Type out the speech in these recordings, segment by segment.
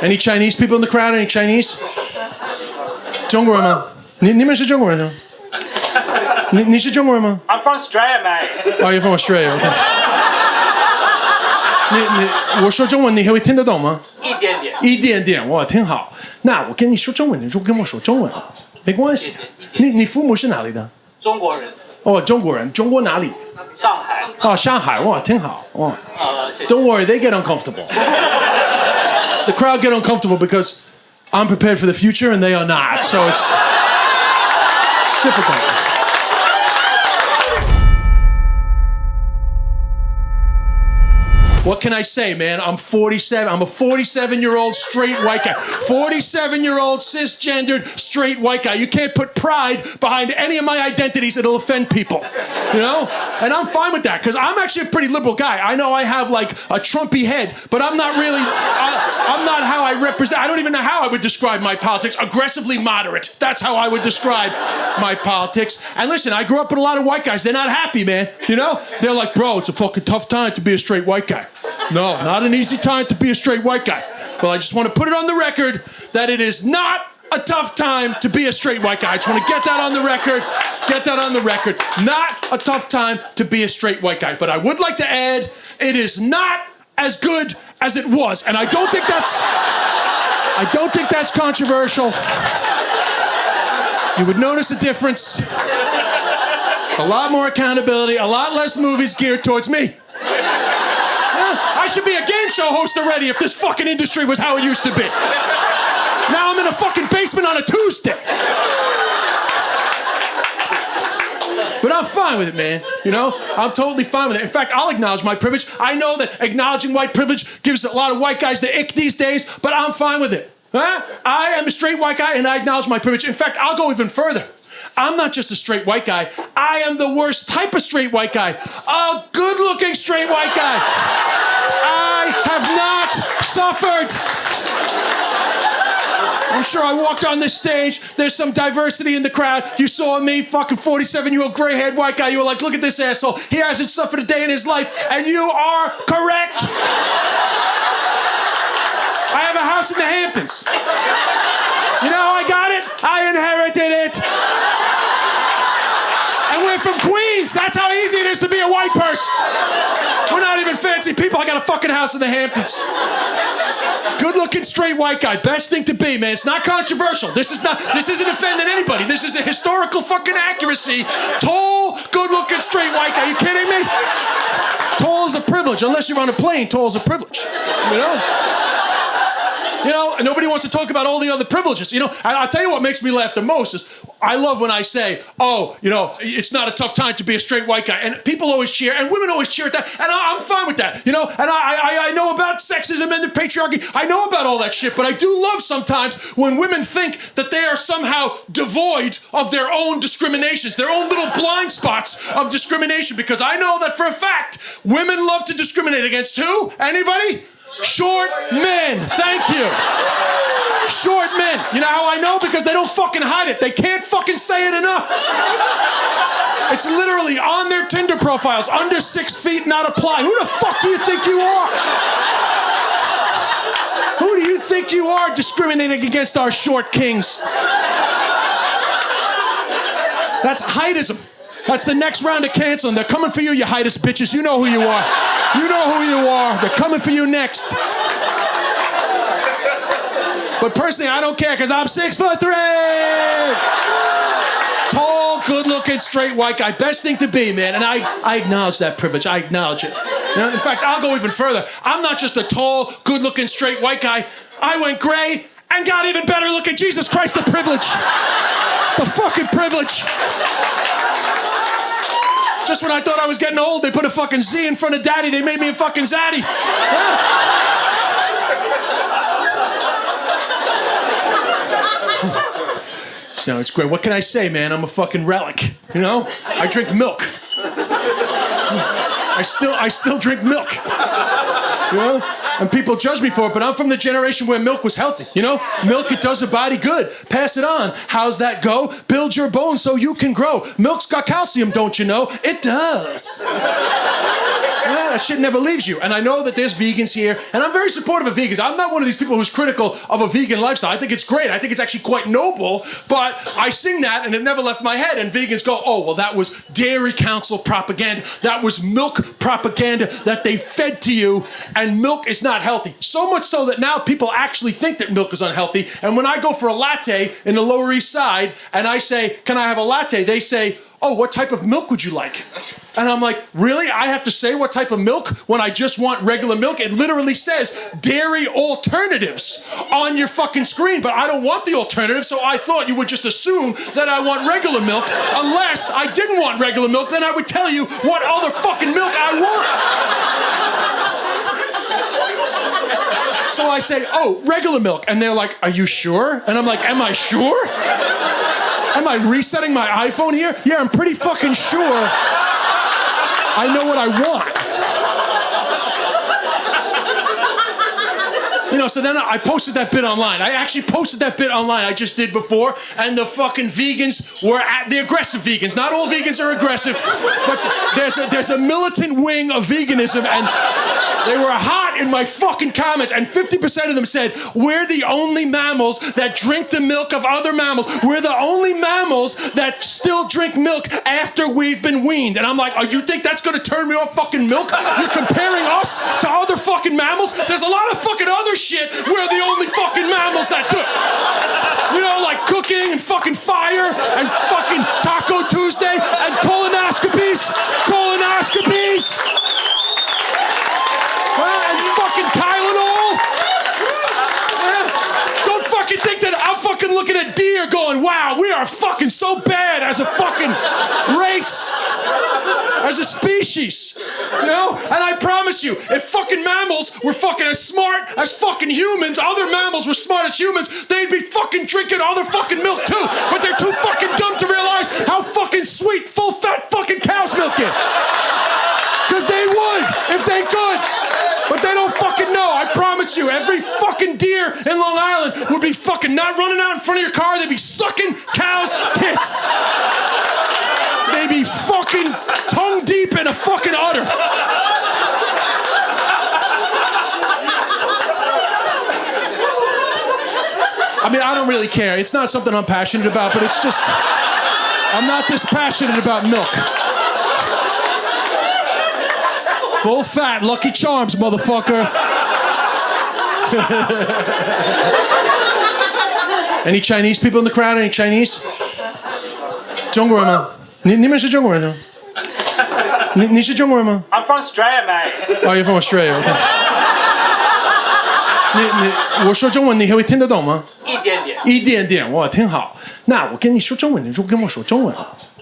Any Chinese people in the crowd? Any Chinese? 中国人吗？你们是中国人吗？你是中国人吗？ I'm from Australia, mate. Oh, you're from Australia. Okay. 我说中文你会听得懂吗？一点点。一点点，哇，挺好。那我跟你说中文，你就跟我说中文，没关系。你父母是哪里的？中国人。哦，中国人，中国哪里？上海。哦，上海，哇，挺好，哇。谢谢。 Don't worry, they get uncomfortable. The crowd get uncomfortable because I'm prepared for the future and they are not. So it's difficult. What can I say, man? I'm 47. I'm a 47-year-old straight white guy. 47-year-old cisgendered straight white guy. You can't put pride behind any of my identities. It'll offend people, you know? And I'm fine with that because I'm actually a pretty liberal guy. I know I have like a Trumpy head, but I'm not really, I'm not how I represent. I don't even know how I would describe my politics. Aggressively moderate. That's how I would describe my politics. And listen, I grew up with a lot of white guys. They're not happy, man. You know? They're like, bro, it's a fucking tough time to be a straight white guy. No, not an easy time to be a straight white guy. Well, I just want to put it on the record that it is not a tough time to be a straight white guy. I just want to get that on the record. Get that on the record. Not a tough time to be a straight white guy. But I would like to add, it is not as good as it was. And I don't think that's controversial. You would notice a difference. A lot more accountability, a lot less movies geared towards me. I should be a game show host already if this fucking industry was how it used to be. Now I'm in a fucking basement on a Tuesday. But I'm fine with it, man. You know? I'm totally fine with it. In fact, I'll acknowledge my privilege. I know that acknowledging white privilege gives a lot of white guys the ick these days, but I'm fine with it. Huh? I am a straight white guy and I acknowledge my privilege. In fact, I'll go even further. I'm not just a straight white guy. I am the worst type of straight white guy. A good-looking straight white guy. I have not suffered. I'm sure I walked on this stage. There's some diversity in the crowd. You saw me, fucking 47-year-old gray-haired white guy. You were like, look at this asshole. He hasn't suffered a day in his life. And you are correct. I have a house in the Hamptons. You know how I got it? I inherited it. And we're from Queens. That's how easy it is to be a white person. We're not even fancy people. I got a fucking house in the Hamptons. Good-looking straight white guy. Best thing to be, man. It's not controversial. This isn't offending anybody. This is a historical fucking accuracy. Tall, good-looking straight white guy. Are you kidding me? Tall is a privilege. Unless you're on a plane, tall is a privilege. You know? You know, and nobody wants to talk about all the other privileges. You know, I'll tell you what makes me laugh the most is I love when I say, oh, you know, it's not a tough time to be a straight white guy. And people always cheer, and women always cheer at that. And I'm fine with that, you know. And I know about sexism and the patriarchy. I know about all that shit. But I do love sometimes when women think that they are somehow devoid of their own discriminations, their own little blind spots of discrimination. Because I know that for a fact, women love to discriminate against who? Anybody? Short men. Thank you. Short men. You know how I know? Because they don't fucking hide it. They can't fucking say it enough. It's literally on their Tinder profiles. Under 6 feet, not apply. Who the fuck do you think you are? Who do you think you are discriminating against our short kings? That's heightism. That's the next round of canceling. They're coming for you, you heightist bitches. You know who you are. You know who you are. They're coming for you next. But personally, I don't care because I'm 6'3". Tall, good-looking, straight white guy. Best thing to be, man. And I acknowledge that privilege. I acknowledge it. You know, in fact, I'll go even further. I'm not just a tall, good-looking, straight white guy. I went gray and got even better looking. Jesus Christ, the privilege. The fucking privilege. Just when I thought I was getting old, they put a fucking Z in front of daddy. They made me a fucking zaddy. Yeah. So it's great. What can I say, man? I'm a fucking relic. You know? I drink milk. I still drink milk. You know? And people judge me for it, but I'm from the generation where milk was healthy, you know? Milk, it does the body good. Pass it on. How's that go? Build your bones so you can grow. Milk's got calcium, don't you know? It does. Yeah, that shit never leaves you. And I know that there's vegans here, and I'm very supportive of vegans. I'm not one of these people who's critical of a vegan lifestyle. I think it's great. I think it's actually quite noble, but I sing that and it never left my head, and vegans go, oh, well, that was Dairy Council propaganda. That was milk propaganda that they fed to you, and milk is not healthy. So much so that now people actually think that milk is unhealthy, and when I go for a latte in the Lower East Side and I say, can I have a latte? They say, oh, what type of milk would you like? And I'm like, really? I have to say what type of milk when I just want regular milk? It literally says dairy alternatives on your fucking screen, but I don't want the alternative, so I thought you would just assume that I want regular milk. Unless I didn't want regular milk, then I would tell you what other fucking milk I want. So I say, oh, regular milk. And they're like, are you sure? And I'm like, am I sure? Am I resetting my iPhone here? Yeah, I'm pretty fucking sure I know what I want. You know, so then I posted that bit online. I actually posted that bit online I just did before, and the fucking vegans were the aggressive vegans. Not all vegans are aggressive, but there's a militant wing of veganism, and they were hot in my fucking comments, and 50% of them said, we're the only mammals that drink the milk of other mammals. We're the only mammals that still drink milk after we've been weaned. And I'm like, oh, you think that's gonna turn me off fucking milk? You're comparing us to other fucking mammals? There's a lot of fucking other shit we're the only fucking mammals that do. You know, like cooking and fucking fire and fucking Taco Tuesday and colonoscopies. And fucking Tylenol. Yeah. Don't fucking think that I'm fucking looking at deer going, wow, we are fucking so bad as a fucking race, as a species, you know? And I promise you, if fucking mammals were fucking as smart as fucking humans, other mammals were smart as humans, they'd be fucking drinking other fucking milk too. But they're too fucking dumb to realize how fucking sweet, full fat fucking cow's milk is. Because they would, if they could. But they don't fucking know. I promise you, every fucking deer in Long Island would be fucking not running out in front of your car. They'd be sucking cows' tits. They'd be fucking tongue deep in a fucking udder. I mean, I don't really care. It's not something I'm passionate about, but it's just, I'm not this passionate about milk. Full fat, Lucky Charms, motherfucker. Any Chinese people in the crowd? Any Chinese? 中国人吗？你们是中国人吗？你是中国人吗？ I'm from Australia, mate. Oh, you're from Australia. Okay. 我说中文你会听得懂吗？一点点，哇，挺好。那我跟你说中文，你就跟我说中文，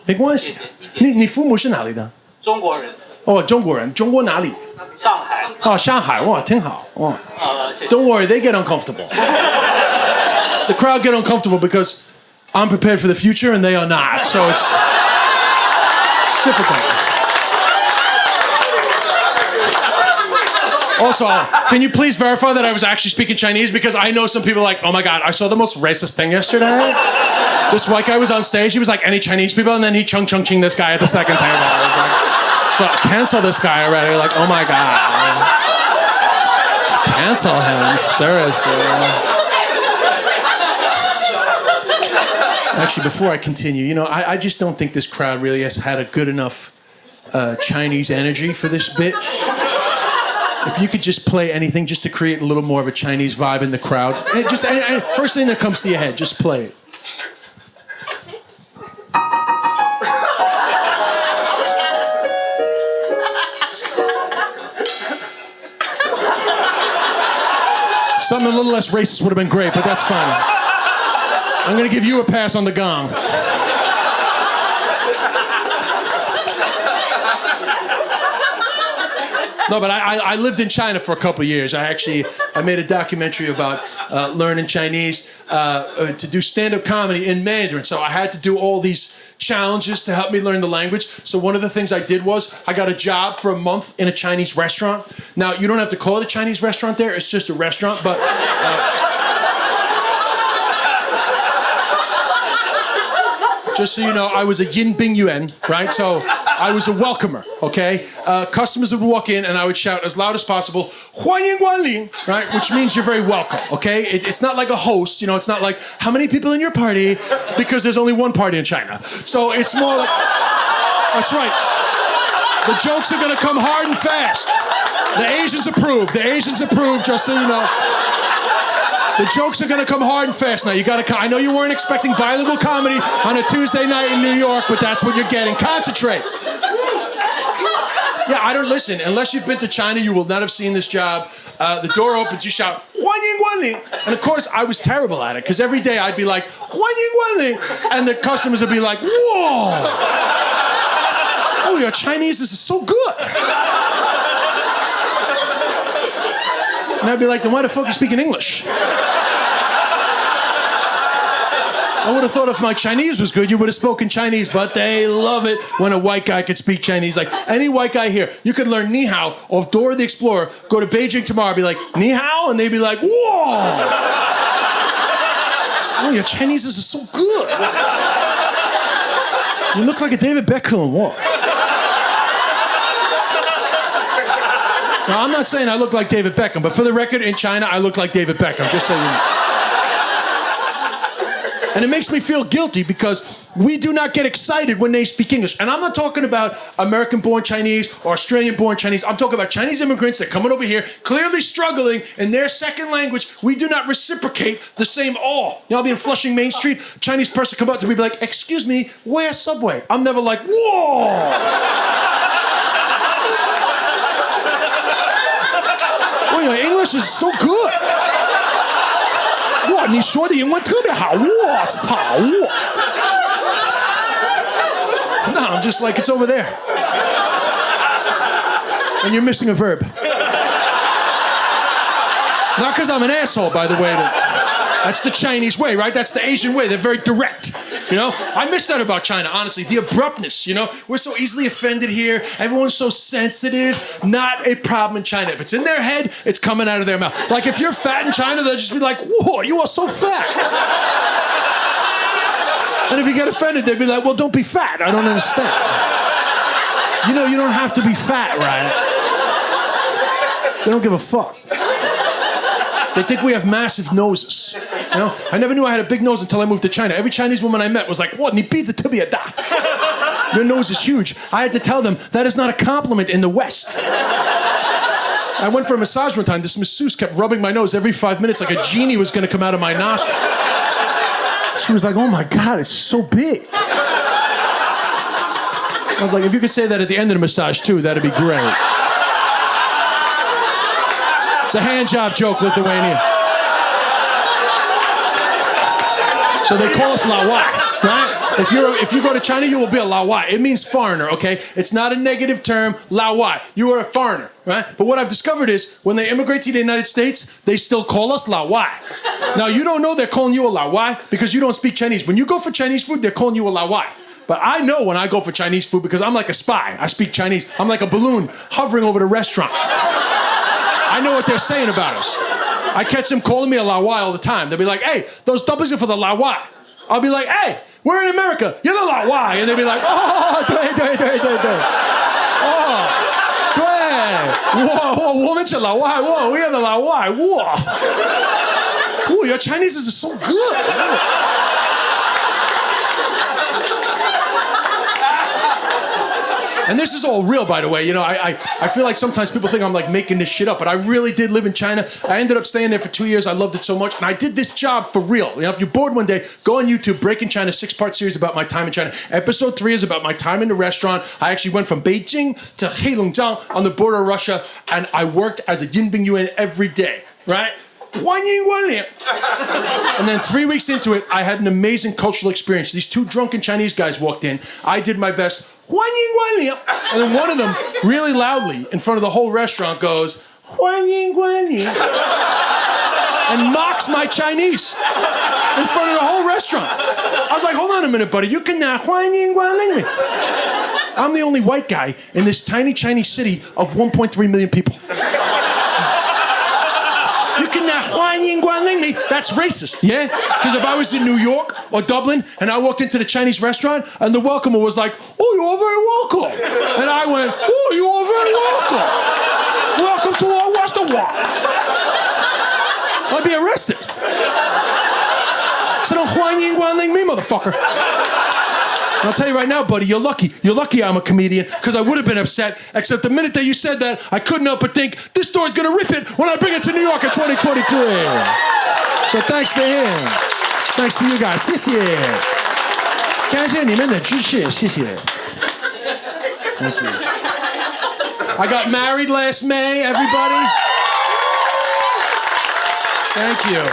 没关系。你父母是哪里的？中国人。哦，中国人，中国哪里？上海。哦，上海，哇，挺好，哇。谢谢。 Don't worry, they get uncomfortable. The crowd get uncomfortable because I'm prepared for the future and they are not, so it's difficult. Also, can you please verify that I was actually speaking Chinese? Because I know some people are like, oh my God, I saw the most racist thing yesterday. This white guy was on stage, he was like, any Chinese people? And then he chung-chung-ching this guy at the second table. I was like, fuck, cancel this guy already. Like, oh my God. Cancel him, seriously. Actually, before I continue, you know, I just don't think this crowd really has had a good enough Chinese energy for this bit. If you could just play anything just to create a little more of a Chinese vibe in the crowd. And just first thing that comes to your head, just play it. Something a little less racist would have been great, but that's fine. I'm gonna give you a pass on the gong. No, but I lived in China for a couple of years. I made a documentary about learning Chinese to do stand-up comedy in Mandarin. So I had to do all these challenges to help me learn the language. So one of the things I did was I got a job for a month in a Chinese restaurant. Now, you don't have to call it a Chinese restaurant there. It's just a restaurant, but... just so you know, I was a yin bing yuan, right? So I was a welcomer, okay? Customers would walk in and I would shout as loud as possible, 欢迎光临, right? Which means you're very welcome, okay? It's not like a host, you know, it's not like, how many people in your party? Because there's only one party in China. So it's more like, that's right. The jokes are gonna come hard and fast. The Asians approve, just so you know. The jokes are gonna come hard and fast now. You gotta. I know you weren't expecting bilingual comedy on a Tuesday night in New York, but that's what you're getting. Concentrate. Yeah, I don't listen. Unless you've been to China, you will not have seen this job. The door opens, you shout, 欢迎光临. And of course, I was terrible at it, because every day I'd be like, 欢迎光临. And the customers would be like, whoa. Oh, your Chinese is so good. And I'd be like, then why the fuck are you speaking English? I would have thought if my Chinese was good, you would have spoken Chinese, but they love it when a white guy could speak Chinese. Like, any white guy here, you could learn ni hao off Dora the Explorer, go to Beijing tomorrow, be like, ni hao, and they'd be like, whoa! Oh, your Chinese is so good. You look like a David Beckham. Whoa. Now, I'm not saying I look like David Beckham, but for the record, in China, I look like David Beckham, just so you know. And it makes me feel guilty because we do not get excited when they speak English. And I'm not talking about American-born Chinese or Australian-born Chinese. I'm talking about Chinese immigrants that are coming over here, clearly struggling in their second language. We do not reciprocate the same awe. You know, I'll be in Flushing Main Street, Chinese person come up to me and be like, excuse me, where's Subway? I'm never like, whoa! Oh, your English is so good. 哇，你说的英文特别好，我操！ No, I'm just like, it's over there. And you're missing a verb. Not because I'm an asshole, by the way. That's the Chinese way, right? That's the Asian way. They're very direct. You know, I miss that about China, honestly. The abruptness, you know? We're so easily offended here. Everyone's so sensitive. Not a problem in China. If it's in their head, it's coming out of their mouth. Like, if you're fat in China, they'll just be like, whoa, you are so fat. And if you get offended, they'd be like, well, don't be fat. I don't understand. You know, you don't have to be fat, right? They don't give a fuck. They think we have massive noses. You know, I never knew I had a big nose until I moved to China. Every Chinese woman I met was like, "What? Your nose is huge." I had to tell them that is not a compliment in the West. I went for a massage one time. This masseuse kept rubbing my nose every 5 minutes like a genie was going to come out of my nostril. She was like, "Oh my God, it's so big." I was like, if you could say that at the end of the massage too, that'd be great. It's a hand job joke, Lithuania. So they call us Lawai, right? If you go to China, you will be a Lawai. It means foreigner, okay? It's not a negative term, Lawai. You are a foreigner, right? But what I've discovered is when they immigrate to the United States, they still call us Lawai. Now, you don't know they're calling you a Lawai because you don't speak Chinese. When you go for Chinese food, they're calling you a Lawai. But I know when I go for Chinese food because I'm like a spy. I speak Chinese. I'm like a balloon hovering over the restaurant. I know what they're saying about us. I catch them calling me a Lawai all the time. They'll be like, hey, those dumplings are for the Lawai. I'll be like, hey, we're in America. You're the Lawai. And they'll be like, oh, 对对对对对. Oh, 对. Whoa, 我们是老外. Whoa, we are the Lawai. Whoa. Ooh, your Chinese is so good. And this is all real, by the way. You know, I feel like sometimes people think I'm like making this shit up, but I really did live in China. I ended up staying there for 2 years. I loved it so much. And I did this job for real. You know, if you're bored one day, go on YouTube, Breaking China, 6-part series about my time in China. Episode 3 is about my time in the restaurant. I actually went from Beijing to Heilongjiang on the border of Russia, and I worked as a Yinbing Yuan every day, right? 欢迎光临. And then 3 weeks into it, I had an amazing cultural experience. These 2 drunken Chinese guys walked in. I did my best. 欢迎光临. And then one of them, really loudly, in front of the whole restaurant goes, 欢迎光临. and mocks my Chinese in front of the whole restaurant. I was like, hold on a minute, buddy. You can欢迎光临me. I'm the only white guy in this tiny Chinese city of 1.3 million people. You can欢迎光临me. That's racist, yeah? Because if I was in New York or Dublin and I walked into the Chinese restaurant and the welcomer was like, oh, you are very welcome. And I went, oh, you are very welcome. Welcome to our restaurant. I'd be arrested. So don't欢迎光临me, motherfucker. And I'll tell you right now, buddy, you're lucky. You're lucky I'm a comedian, because I would have been upset, except the minute that you said that, I couldn't help but think, this story's gonna rip it when I bring it to New York in 2023. So thanks to him. Thanks to you guys. 谢谢. 感谢你们的支持. 谢谢. Thank you. I got married last May, everybody. Thank you.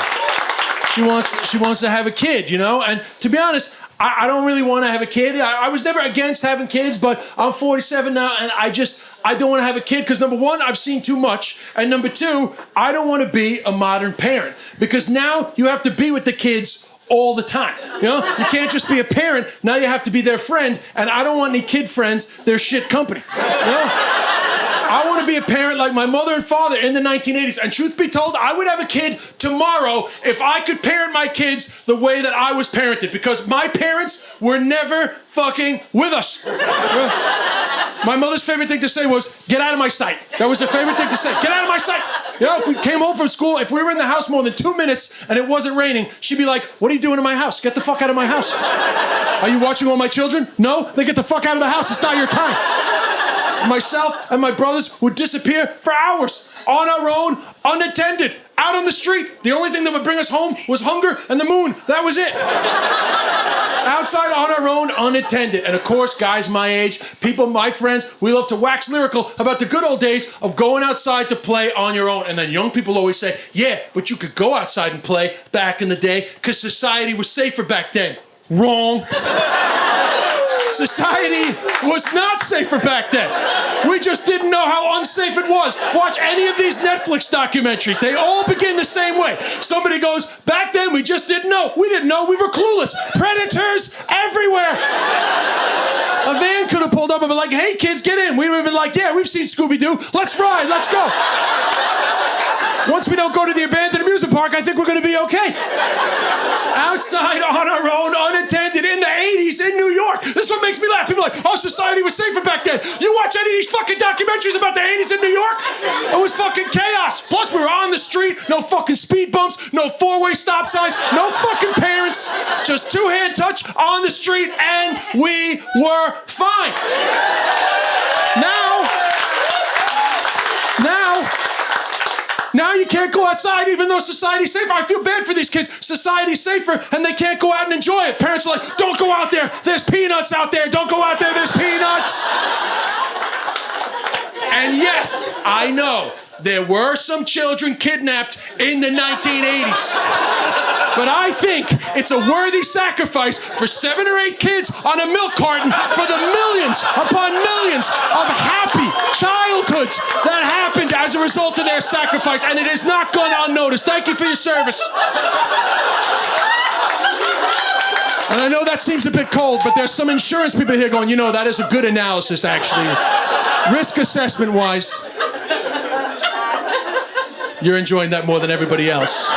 She wants to have a kid, you know? And to be honest, I don't really want to have a kid. I was never against having kids, but I'm 47 now, and I don't want to have a kid because, number one, I've seen too much, and number two, I don't want to be a modern parent because now you have to be with the kids all the time. You know? You can't just be a parent. Now you have to be their friend, and I don't want any kid friends. They're shit company. You know? I want to be a parent like my mother and father in the 1980s. And truth be told, I would have a kid tomorrow if I could parent my kids the way that I was parented. Because my parents were never fucking with us. My mother's favorite thing to say was, get out of my sight. That was her favorite thing to say. Get out of my sight. You know, if we came home from school, if we were in the house more than 2 minutes and it wasn't raining, she'd be like, what are you doing in my house? Get the fuck out of my house. Are you watching all my children? No? Then get the fuck out of the house. It's not your time. Myself and my brothers would disappear for hours on our own, unattended, out on the street. The only thing that would bring us home was hunger and the moon. That was it. Outside on our own, unattended. And of course, guys my age, people, my friends, we love to wax lyrical about the good old days of going outside to play on your own. And then young people always say, yeah, but you could go outside and play back in the day because society was safer back then. Wrong. Society was not safer back then. We just didn't know how unsafe it was. Watch any of these Netflix documentaries. They all begin the same way. Somebody goes, back then we just didn't know. We didn't know. We were clueless. Predators everywhere. A van could have pulled up and been like, hey kids, get in. We would have been like, yeah, we've seen Scooby-Doo. Let's ride. Let's go. Once we don't go to the abandoned amusement park, I think we're going to be okay. Outside on our own, unattended, in the 80s in New York. This is what makes me laugh. People are like, oh, society was safer back then. You watch any of these fucking documentaries about the 80s in New York? It was fucking chaos. Plus, we were on the street, no fucking speed bumps, no four-way stop signs, no fucking parents, just two-hand touch on the street, and we were fine. Now you can't go outside even though society's safer. I feel bad for these kids. Society's safer and they can't go out and enjoy it. Parents are like, don't go out there. There's peanuts out there. Don't go out there. There's peanuts. And yes, I know there were some children kidnapped in the 1980s. But I think it's a worthy sacrifice for 7 or 8 kids on a milk carton for the millions upon millions of happy childhoods that happened as a result of their sacrifice, and it has not gone unnoticed. Thank you for your service. And I know that seems a bit cold, but there's some insurance people here going, you know, that is a good analysis, actually. Risk assessment-wise. You're enjoying that more than everybody else.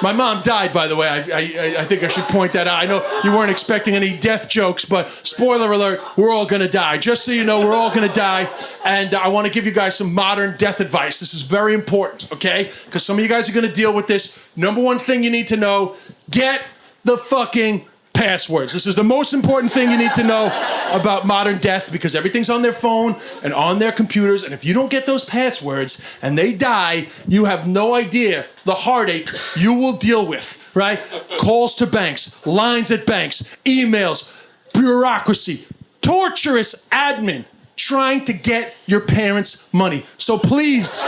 My mom died, by the way. I think I should point that out. I know you weren't expecting any death jokes, but spoiler alert, we're all gonna die. Just so you know, we're all gonna die. And I wanna give you guys some modern death advice. This is very important, okay? Because some of you guys are gonna deal with this. Number one thing you need to know, get the fucking passwords. This is the most important thing you need to know about modern death because everything's on their phone and on their computers, and if you don't get those passwords and they die, you have no idea the heartache you will deal with, right? Calls to banks, lines at banks, emails, bureaucracy, torturous admin trying to get your parents' money. So please,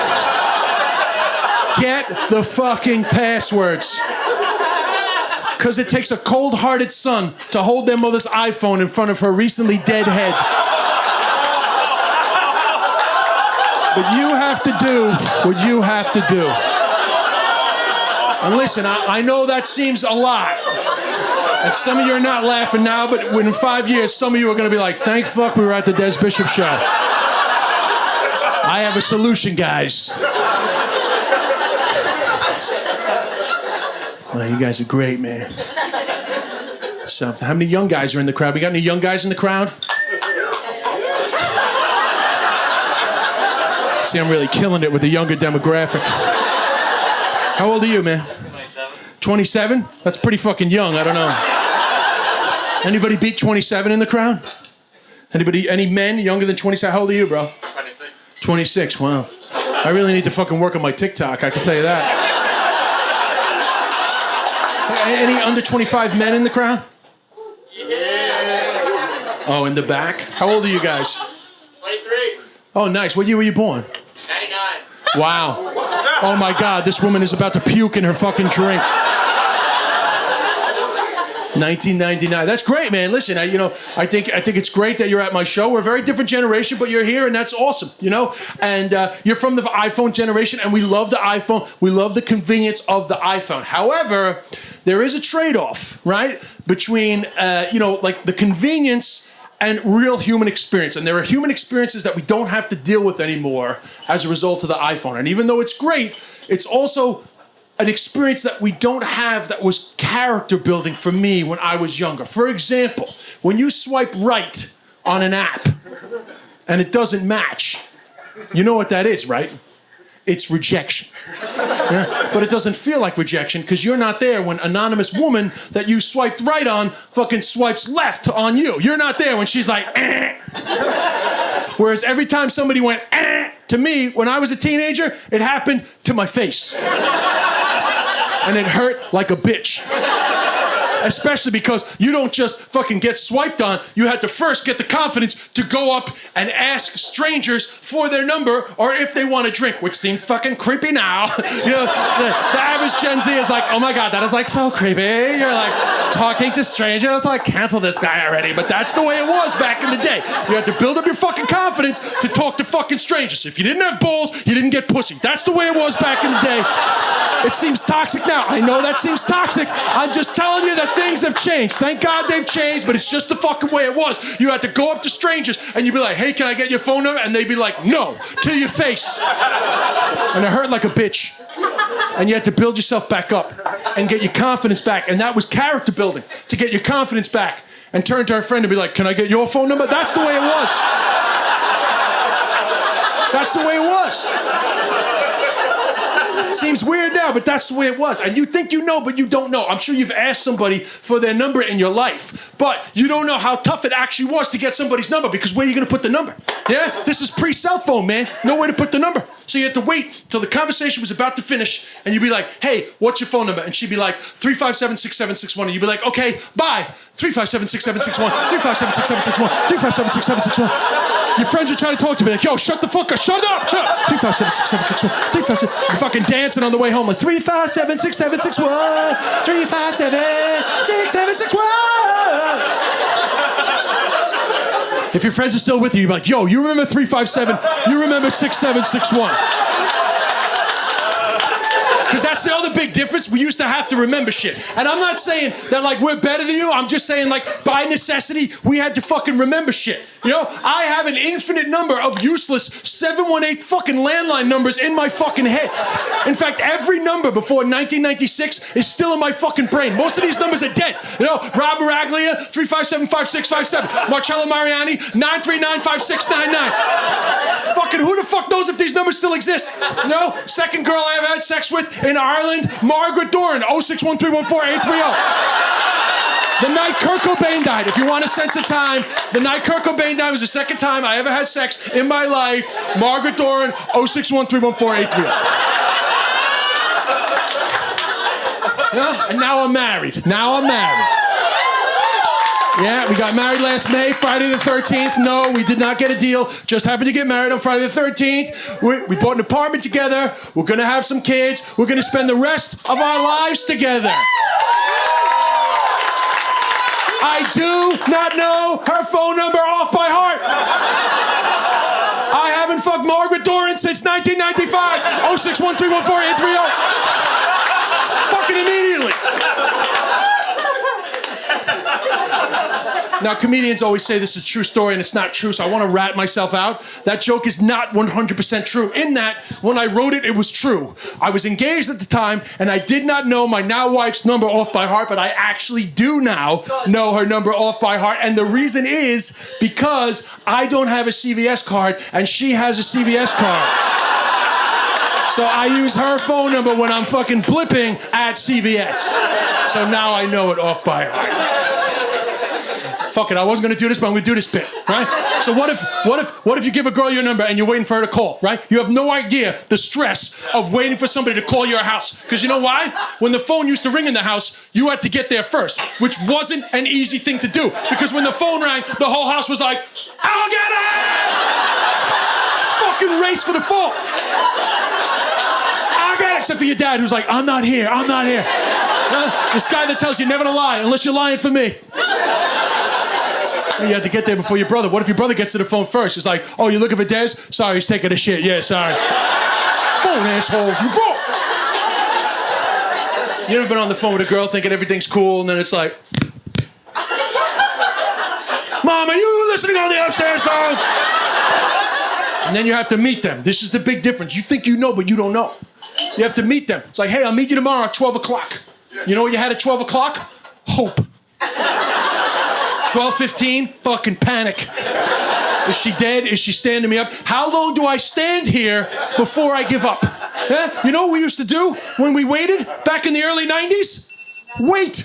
get the fucking passwords. Because it takes a cold-hearted son to hold their mother's iPhone in front of her recently dead head. But you have to do what you have to do. And listen, I know that seems a lot. And some of you are not laughing now, but in 5 years, some of you are going to be like, thank fuck we were at the Des Bishop show. I have a solution, guys. Well, you guys are great, man. So, how many young guys are in the crowd? We got any young guys in the crowd? See, I'm really killing it with the younger demographic. How old are you, man? 27? That's pretty fucking young. I don't know. Anybody beat 27 in the crowd? Anybody? Any men younger than 27? How old are you, bro? 26. 26. Wow. I really need to fucking work on my TikTok. I can tell you that. Any under 25 men in the crowd? Yeah. Oh, in the back. How old are you guys? 23. Oh, nice. What year were you born? 99. Wow. Oh my God, this woman is about to puke in her fucking drink. 1999. That's great, man. Listen, I think it's great that you're at my show. We're a very different generation, but you're here, and that's awesome, And you're from the iPhone generation, and we love the iPhone. We love the convenience of the iPhone. However, there is a trade-off, right, between like the convenience and real human experience. And there are human experiences that we don't have to deal with anymore as a result of the iPhone. And even though it's great, it's also an experience that we don't have that was character building for me when I was younger. For example, when you swipe right on an app and it doesn't match, you know what that is, right? It's rejection. Yeah? But it doesn't feel like rejection because you're not there when anonymous woman that you swiped right on fucking swipes left on you. You're not there when she's like, eh. Whereas every time somebody went, eh, to me, when I was a teenager, it happened to my face. And it hurt like a bitch. Especially because you don't just fucking get swiped on. You had to first get the confidence to go up and ask strangers for their number or if they want a drink, which seems fucking creepy now. The average Gen Z is like, oh my God, that is like so creepy. You're like talking to strangers, like cancel this guy already. But that's the way it was back in the day. You had to build up your fucking confidence to talk to fucking strangers. If you didn't have balls, you didn't get pussy. That's the way it was back in the day. It seems toxic now. I know that seems toxic. I'm just telling you that things have changed. Thank God they've changed, but it's just the fucking way it was. You had to go up to strangers and you'd be like, hey, can I get your phone number? And they'd be like, no, to your face. And it hurt like a bitch. And you had to build yourself back up and get your confidence back. And that was character building, to get your confidence back and turn to our friend and be like, can I get your phone number? That's the way it was. That's the way it was. Seems weird now, but that's the way it was. And you think you know, but you don't know. I'm sure you've asked somebody for their number in your life, but you don't know how tough it actually was to get somebody's number because where are you going to put the number? Yeah? This is pre-cell phone, man. Nowhere to put the number. So you had to wait till the conversation was about to finish, and you'd be like, hey, what's your phone number? And she'd be like, 357-6761. And you'd be like, okay, bye. 357-6761. 357-6761. 357-6761. Your friends are trying to talk to me like, yo, shut the fuck up. Shut up. 357-6761. 357. You're fucking dancing on the way home like 357-6761. 357-6761. If your friends are still with you, you're like, yo, you remember 357, you remember 6761. Because that's the other big difference. We used to have to remember shit. And I'm not saying that, like, we're better than you. I'm just saying, like, by necessity, we had to fucking remember shit. I have an infinite number of useless 718 fucking landline numbers in my fucking head. In fact, every number before 1996 is still in my fucking brain. Most of these numbers are dead. Rob Baraglia, 357-5657. Marcello Mariani, 939-5699. Fucking who the fuck knows if these numbers still exist? Second girl I ever had sex with in Ireland, Margaret Doran, 061314830. The night Kurt Cobain died. If you want a sense of time, the night Kurt Cobain died was the second time I ever had sex in my life. Margaret Doran, 061314830. And now I'm married. Yeah, we got married last May, Friday the 13th. No, we did not get a deal. Just happened to get married on Friday the 13th. We bought an apartment together. We're going to have some kids. We're going to spend the rest of our lives together. I do not know her phone number off by heart. I haven't haven't fucked Margaret Doran since 1995. 061314830. Fucking immediately. Now, comedians always say this is a true story, and it's not true, so I want to rat myself out. That joke is not 100% true. In that, when I wrote it, it was true. I was engaged at the time, and I did not know my now wife's number off by heart, but I actually do now know her number off by heart. And the reason is because I don't have a CVS card, and she has a CVS card. So I use her phone number when I'm fucking blipping at CVS. So now I know it off by heart. Fuck it, I wasn't gonna do this, but I'm gonna do this bit, right? So what if you give a girl your number and you're waiting for her to call, right? You have no idea the stress of waiting for somebody to call your house. Because you know why? When the phone used to ring in the house, you had to get there first, which wasn't an easy thing to do. Because when the phone rang, the whole house was like, I'll get it! Fucking race for the phone. I'll get it, except for your dad who's like, I'm not here. This guy that tells you never to lie unless you're lying for me. You had to get there before your brother. What if your brother gets to the phone first? He's like, oh, you're looking for Des? Sorry, he's taking a shit. Yeah, sorry. Phone, asshole. You phone. You ever been on the phone with a girl thinking everything's cool, and then it's like, Mom, are you listening on the upstairs phone? And then you have to meet them. This is the big difference. You think you know, but you don't know. You have to meet them. It's like, hey, I'll meet you tomorrow at 12 o'clock. You know what you had at 12 o'clock? Hope. 12:15, fucking panic. Is she dead? Is she standing me up? How long do I stand here before I give up? Yeah? You know what we used to do when we waited back in the early 90s? Wait.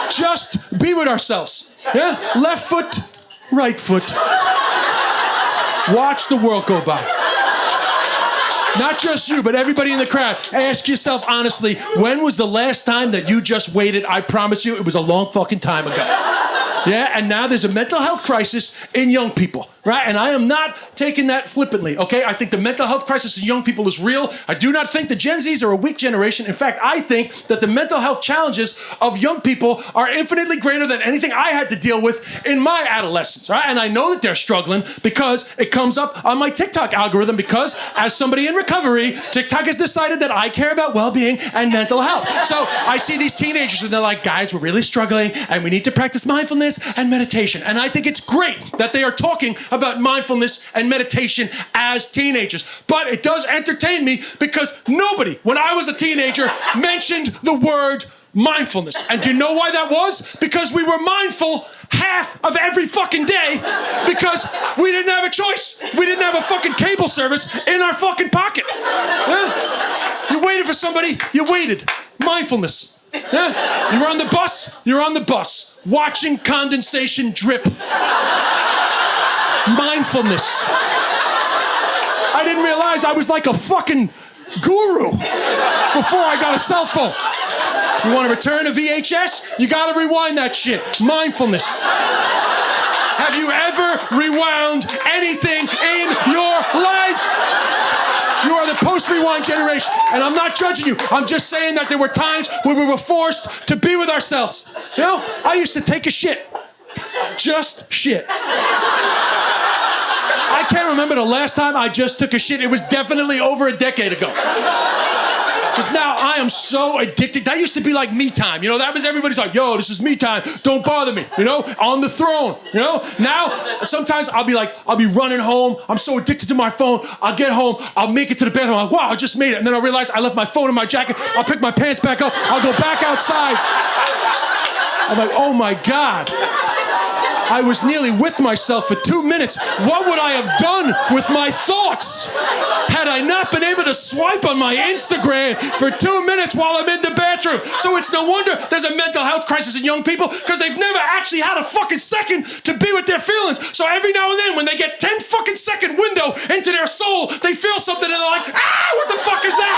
Just be with ourselves. Yeah? Left foot, right foot. Watch the world go by. Not just you, but everybody in the crowd. Ask yourself honestly, when was the last time that you just waited? I promise you, it was a long fucking time ago. Yeah, and now there's a mental health crisis in young people, right? And I am not taking that flippantly, okay? I think the mental health crisis in young people is real. I do not think the Gen Zs are a weak generation. In fact, I think that the mental health challenges of young people are infinitely greater than anything I had to deal with in my adolescence, right? And I know that they're struggling because it comes up on my TikTok algorithm because as somebody in recovery, TikTok has decided that I care about well-being and mental health. So I see these teenagers and they're like, guys, we're really struggling and we need to practice mindfulness and meditation. And I think it's great that they are talking about mindfulness and meditation as teenagers. But it does entertain me because nobody, when I was a teenager, mentioned the word mindfulness. And do you know why that was? Because we were mindful half of every fucking day because we didn't have a choice. We didn't have a fucking cable service in our fucking pocket. Yeah? You waited for somebody, you waited. Mindfulness. Yeah? You were on the bus, you're on the bus. Watching condensation drip. Mindfulness. I didn't realize I was like a fucking guru before I got a cell phone. You want to return a VHS? You got to rewind that shit. Mindfulness. Have you ever rewound anything in your life? You are the post-rewind generation, and I'm not judging you. I'm just saying that there were times when we were forced to be with ourselves. You know, I used to take a shit. Just shit. I can't remember the last time I just took a shit. It was definitely over a decade ago. Because now I am so addicted. That used to be like me time. You know, that was everybody's like, yo, this is me time. Don't bother me. You know, on the throne. You know, now sometimes I'll be running home. I'm so addicted to my phone. I'll get home. I'll make it to the bathroom. I'm like, wow, I just made it. And then I realize I left my phone in my jacket. I'll pick my pants back up. I'll go back outside. I'm like, oh my God. I was nearly with myself for 2 minutes. What would I have done with my thoughts had I not been able to swipe on my Instagram for 2 minutes while I'm in the bathroom? So it's no wonder there's a mental health crisis in young people because they've never actually had a fucking second to be with their feelings. So every now and then when they get 10 fucking second window into their soul, they feel something and they're like, ah, what the fuck is that?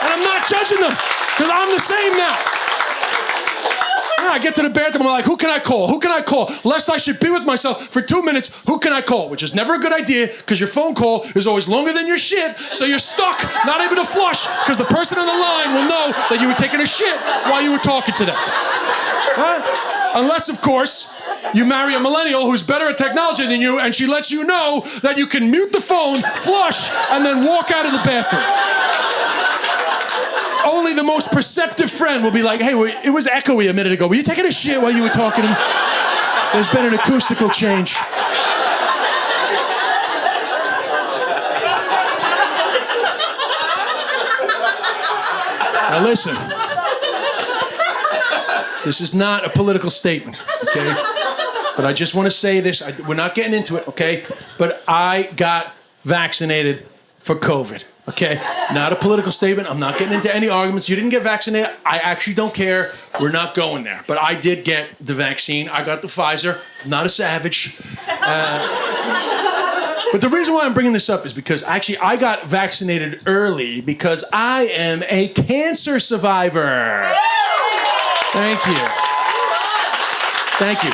And I'm not judging them. Because I'm the same now. Yeah, I get to the bathroom, I'm like, who can I call? Who can I call? Lest I should be with myself for 2 minutes, who can I call? Which is never a good idea, because your phone call is always longer than your shit, so you're stuck, not able to flush, because the person on the line will know that you were taking a shit while you were talking to them. Huh? Unless, of course, you marry a millennial who's better at technology than you, and she lets you know that you can mute the phone, flush, and then walk out of the bathroom. Only the most perceptive friend will be like, hey, it was echoey a minute ago. Were you taking a shit while you were talking to me? There's been an acoustical change. Now listen, this is not a political statement, okay? But I just want to say this. We're not getting into it, okay? But I got vaccinated for COVID, okay? Not a political statement. I'm not getting into any arguments. You didn't get vaccinated. I actually don't care. We're not going there. But I did get the vaccine. I got the Pfizer. I'm not a savage. But the reason why I'm bringing this up is because actually I got vaccinated early because I am a cancer survivor. Thank you. Thank you.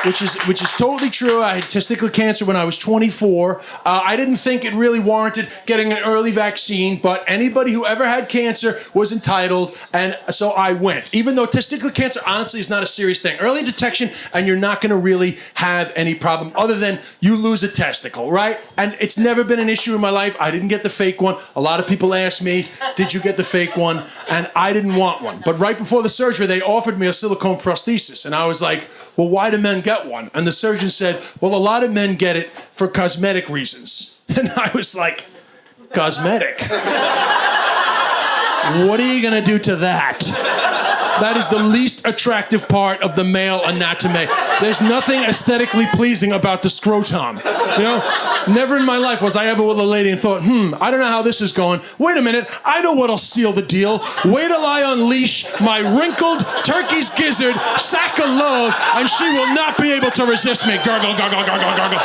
Which is totally true. I had testicular cancer when I was 24. I didn't think it really warranted getting an early vaccine, but anybody who ever had cancer was entitled, and so I went. Even though testicular cancer honestly is not a serious thing. Early detection, and you're not going to really have any problem other than you lose a testicle, right? And it's never been an issue in my life. I didn't get the fake one. A lot of people ask me, did you get the fake one? And I didn't want one. But right before the surgery, they offered me a silicone prosthesis, and I was like, well, why do men get one? And the surgeon said, well, a lot of men get it for cosmetic reasons. And I was like, cosmetic? What are you going to do to that? That is the least attractive part of the male anatomy. There's nothing aesthetically pleasing about the scrotum. You know? Never in my life was I ever with a lady and thought, I don't know how this is going. Wait a minute, I know what'll seal the deal. Wait till I unleash my wrinkled turkey's gizzard sack of love, and she will not be able to resist me. Gurgle, gurgle, gurgle, gurgle.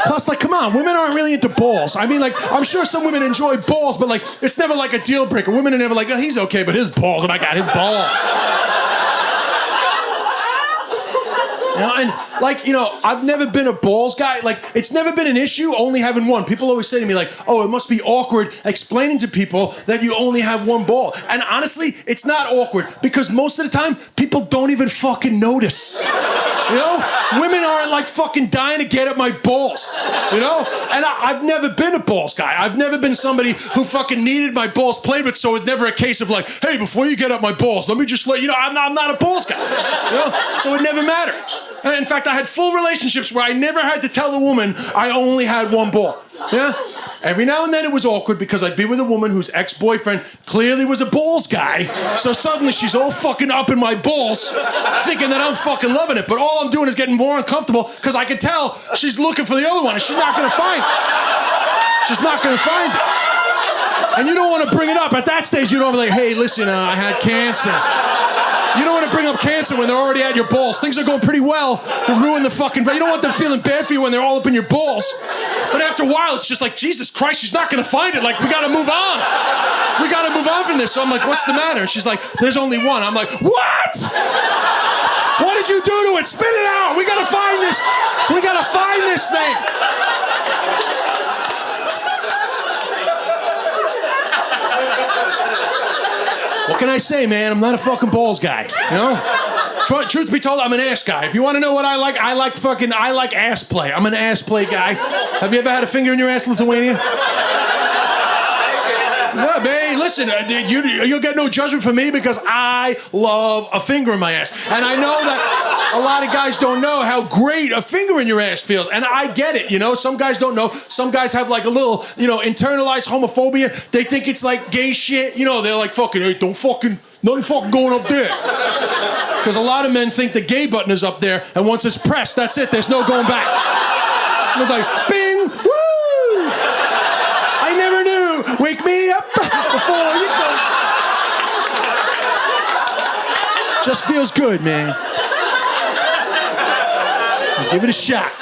Plus, like, come on, women aren't really into balls. I mean, like, I'm sure some women enjoy balls, but, like, it's never like a deal breaker. Women are never like, oh, he's okay, but his balls, and I got his ball. You know, and, like, you know, I've never been a balls guy. Like, it's never been an issue only having one. People always say to me, like, oh, it must be awkward explaining to people that you only have one ball. And honestly, it's not awkward because most of the time, people don't even fucking notice. You know? Women aren't like fucking dying to get at my balls. You know? And I've never been a balls guy. I've never been somebody who fucking needed my balls played with, so it's never a case of like, hey, before you get at my balls, let me just let you know, I'm not a balls guy. You know? So it never mattered. And in fact, I had full relationships where I never had to tell a woman I only had one ball. Yeah? Every now and then it was awkward because I'd be with a woman whose ex-boyfriend clearly was a balls guy. So suddenly she's all fucking up in my balls, thinking that I'm fucking loving it. But all I'm doing is getting more uncomfortable because I can tell she's looking for the other one and she's not going to find it. She's not going to find it. And you don't want to bring it up. At that stage, you don't be like, hey, listen, I had cancer. You don't want to bring up cancer when they're already at your balls. Things are going pretty well to ruin the fucking... You don't want them feeling bad for you when they're all up in your balls. But after a while, it's just like, Jesus Christ, she's not going to find it. Like, we got to move on. We got to move on from this. So I'm like, what's the matter? And she's like, there's only one. I'm like, what? What did you do to it? Spit it out. We got to find this. We got to find this thing. What can I say, man? I'm not a fucking balls guy, you know? Truth be told, I'm an ass guy. If you want to know what I like ass play. I'm an ass play guy. Have you ever had a finger in your ass, Lithuania? No, man, listen, you'll get no judgment from me because I love a finger in my ass. And I know that a lot of guys don't know how great a finger in your ass feels. And I get it, you know? Some guys don't know. Some guys have like a little, you know, internalized homophobia. They think it's like gay shit. You know, they're like, fucking, hey, nothing fucking going up there. Because a lot of men think the gay button is up there, and once it's pressed, that's it. There's no going back. It was like, bing, woo! I never knew. Wake me up before you go. Just feels good, man. Give it a shot.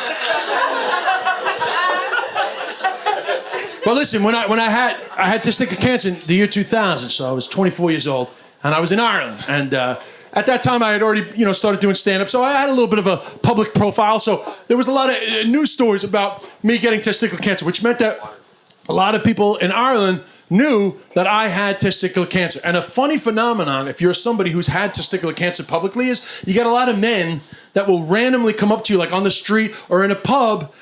But listen, when I had testicular cancer in the year 2000, so I was 24 years old, and I was in Ireland, and at that time I had already, you know, started doing stand-up, so I had a little bit of a public profile, so there was a lot of news stories about me getting testicular cancer, which meant that a lot of people in Ireland knew that I had testicular cancer. And a funny phenomenon, if you're somebody who's had testicular cancer publicly, is you get a lot of men that will randomly come up to you, like on the street or in a pub,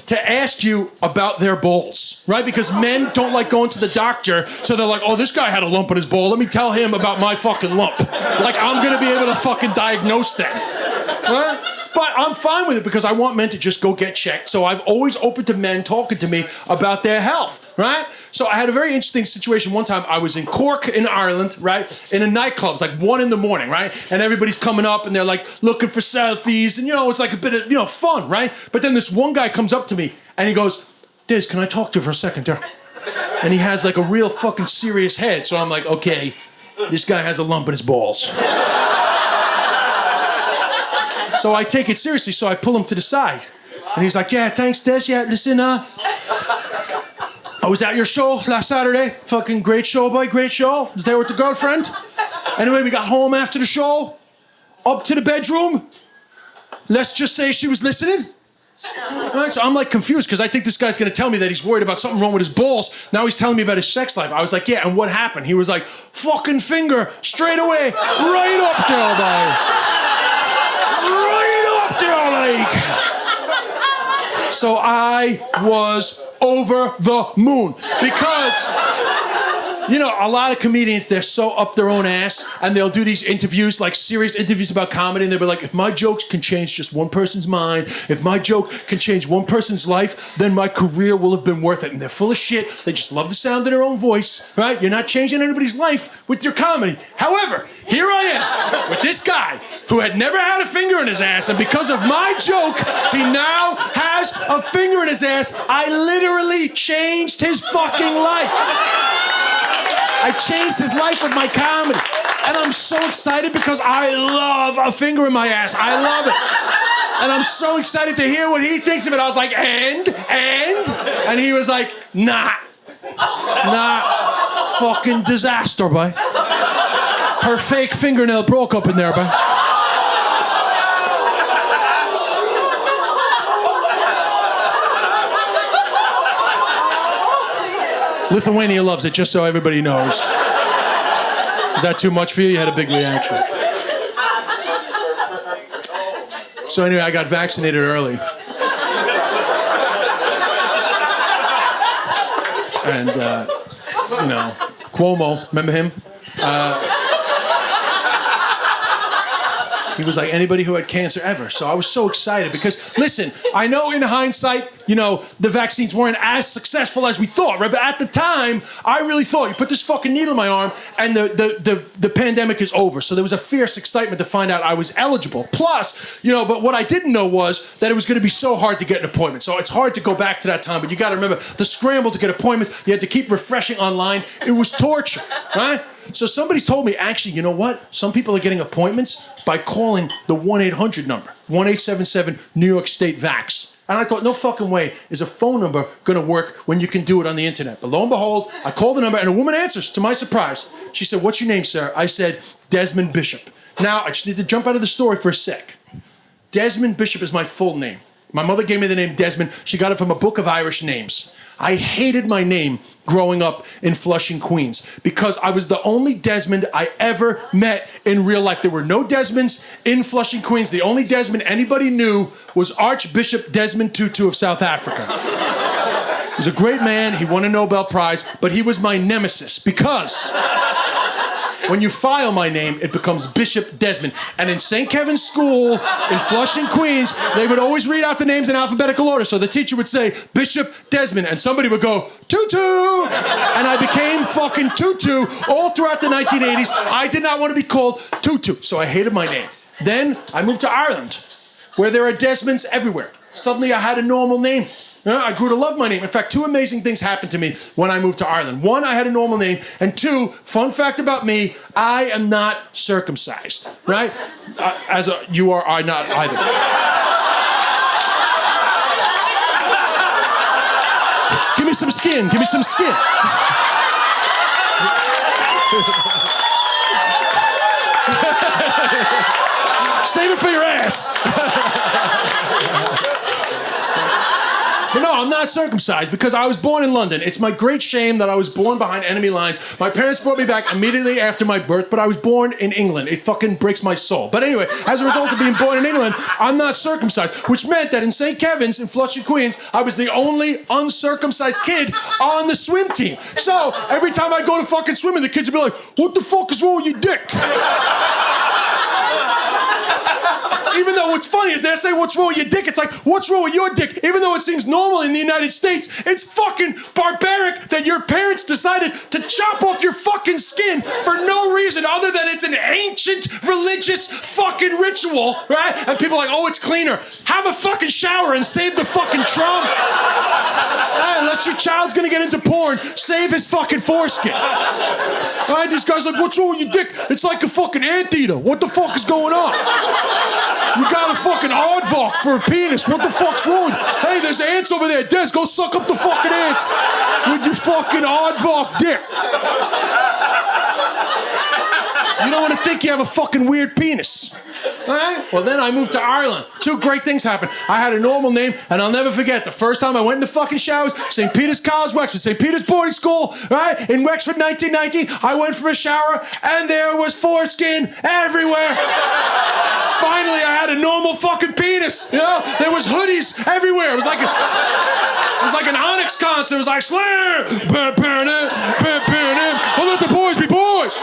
to ask you about their balls, right? Because men don't like going to the doctor, so they're like, oh, this guy had a lump in his ball. Let me tell him about my fucking lump. Like, I'm gonna be able to fucking diagnose them, right? But I'm fine with it because I want men to just go get checked. So I've always opened to men talking to me about their health, right? So I had a very interesting situation. One time I was in Cork in Ireland, right? In a nightclub. It's like 1 a.m, right? And everybody's coming up and they're like looking for selfies. And, it's like a bit of, fun, right? But then this one guy comes up to me and he goes, Diz, can I talk to you for a second? And he has like a real fucking serious head. So I'm like, okay, this guy has a lump in his balls. So I take it seriously, so I pull him to the side. And he's like, yeah, thanks, Des. Yeah, listen, I was at your show last Saturday. Fucking great show, boy, great show. Was there with the girlfriend. Anyway, we got home after the show, up to the bedroom. Let's just say she was listening. Right, so I'm like confused because I think this guy's gonna tell me that he's worried about something wrong with his balls. Now he's telling me about his sex life. I was like, yeah, and what happened? He was like, fucking finger, straight away, right up there, boy. So I was over the moon because, a lot of comedians, they're so up their own ass and they'll do these interviews, like serious interviews about comedy, and they'll be like, if my jokes can change just one person's mind, if my joke can change one person's life, then my career will have been worth it. And they're full of shit. They just love the sound of their own voice, right? You're not changing anybody's life with your comedy. However, here I am with this guy who had never had a finger in his ass, and because of my joke, he now has a finger in his ass. I literally changed his fucking life. I changed his life with my comedy. And I'm so excited because I love a finger in my ass. I love it. And I'm so excited to hear what he thinks of it. I was like, and? And he was like, nah. Fucking disaster, boy. Her fake fingernail broke up in there, boy. Lithuania loves it, just so everybody knows. Is that too much for you? You had a big reaction. So anyway, I got vaccinated early. And, Cuomo, remember him? He was like, anybody who had cancer ever. So I was so excited because, listen, I know in hindsight, the vaccines weren't as successful as we thought, right? But at the time, I really thought, you put this fucking needle in my arm and the pandemic is over. So there was a fierce excitement to find out I was eligible. Plus, but what I didn't know was that it was going to be so hard to get an appointment. So it's hard to go back to that time, but you got to remember the scramble to get appointments. You had to keep refreshing online. It was torture, right? So somebody told me, actually, you know what? Some people are getting appointments by calling the 1-800 number, 1-877 New York State Vax. And I thought, no fucking way is a phone number going to work when you can do it on the internet. But lo and behold, I called the number and a woman answers, to my surprise. She said, what's your name, sir? I said, Desmond Bishop. Now, I just need to jump out of the story for a sec. Desmond Bishop is my full name. My mother gave me the name Desmond. She got it from a book of Irish names. I hated my name growing up in Flushing, Queens, because I was the only Desmond I ever met in real life. There were no Desmonds in Flushing, Queens. The only Desmond anybody knew was Archbishop Desmond Tutu of South Africa. He was a great man. He won a Nobel Prize, but he was my nemesis because when you file my name, it becomes Bishop Desmond. And in St. Kevin's School in Flushing, Queens, they would always read out the names in alphabetical order. So the teacher would say, Bishop Desmond, and somebody would go, Tutu! And I became fucking Tutu all throughout the 1980s. I did not want to be called Tutu, so I hated my name. Then I moved to Ireland, where there are Desmonds everywhere. Suddenly I had a normal name. I grew to love my name. In fact, 2 amazing things happened to me when I moved to Ireland. 1, I had a normal name. And 2, fun fact about me, I am not circumcised, right? You are not either. Give me some skin. Give me some skin. Save it for your ass. But no, I'm not circumcised because I was born in London. It's my great shame that I was born behind enemy lines. My parents brought me back immediately after my birth, but I was born in England. It fucking breaks my soul. But anyway, as a result of being born in England, I'm not circumcised, which meant that in St. Kevin's in Flushing, Queens, I was the only uncircumcised kid on the swim team. So every time I go to fucking swimming, the kids would be like, what the fuck is wrong with your dick? Even though what's funny is they're saying, what's wrong with your dick? It's like, what's wrong with your dick? Even though it seems normal in the United States, it's fucking barbaric that your parents decided to chop off your fucking skin for no reason other than it's an ancient religious fucking ritual, right? And people are like, oh, it's cleaner. Have a fucking shower and save the fucking trauma. Unless your child's gonna get into porn, save his fucking foreskin. Right? This guy's like, what's wrong with your dick? It's like a fucking anteater. What the fuck is going on? You got a fucking aardvark for a penis. What the fuck's wrong? Hey, there's ants over there. Des, go suck up the fucking ants with your fucking aardvark dick. You don't want to think you have a fucking weird penis. All right? Well, then I moved to Ireland. Two great things happened. I had a normal name, and I'll never forget the first time I went in the fucking showers, St. Peter's College, Wexford, St. Peter's boarding school, right? In Wexford, 1919, I went for a shower, and there was foreskin everywhere. Finally, I had a normal fucking penis. You know, there was hoodies everywhere. It was like an Onyx concert. It was like slam, oh, let the boys be boys.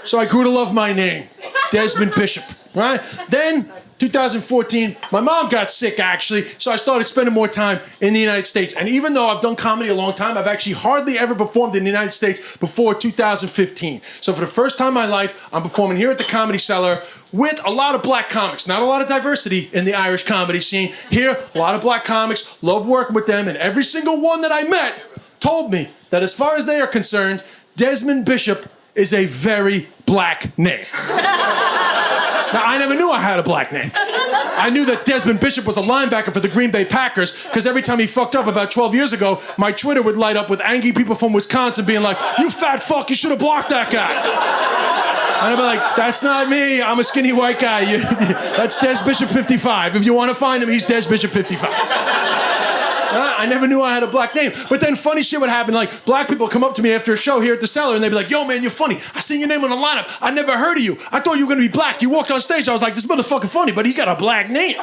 So I grew to love my name, Desmond Bishop. Right? Then, 2014, my mom got sick actually, so I started spending more time in the United States. And even though I've done comedy a long time, I've actually hardly ever performed in the United States before 2015. So for the first time in my life, I'm performing here at the Comedy Cellar with a lot of black comics. Not a lot of diversity in the Irish comedy scene. Here, a lot of black comics, love working with them, and every single one that I met told me that as far as they are concerned, Desmond Bishop is a very black name. Now, I never knew I had a black name. I knew that Desmond Bishop was a linebacker for the Green Bay Packers because every time he fucked up about 12 years ago, my Twitter would light up with angry people from Wisconsin being like, you fat fuck, you should have blocked that guy. And I'd be like, that's not me, I'm a skinny white guy. That's Des Bishop 55. If you want to find him, he's Des Bishop 55. I never knew I had a black name. But then funny shit would happen. Like, black people come up to me after a show here at the Cellar and they'd be like, yo, man, you're funny. I seen your name on the lineup. I never heard of you. I thought you were going to be black. You walked on stage. I was like, this motherfucker funny, but he got a black name.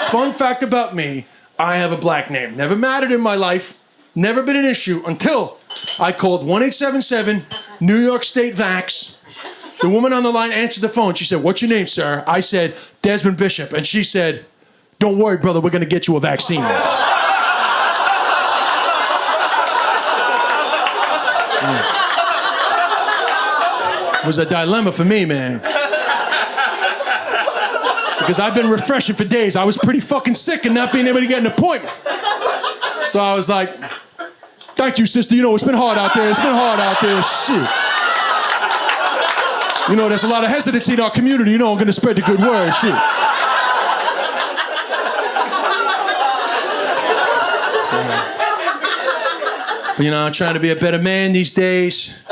Fun fact about me, I have a black name. Never mattered in my life. Never been an issue until I called 1-877 New York State Vax. The woman on the line answered the phone. She said, what's your name, sir? I said, Desmond Bishop. And she said, don't worry, brother, we're going to get you a vaccine. It was a dilemma for me, man. Because I've been refreshing for days. I was pretty fucking sick and not being able to get an appointment. So I was like, thank you, sister. You know, it's been hard out there. It's been hard out there. Shit. You know, there's a lot of hesitancy in our community. You know, I'm going to spread the good word. Shit. But, you know, I'm trying to be a better man these days.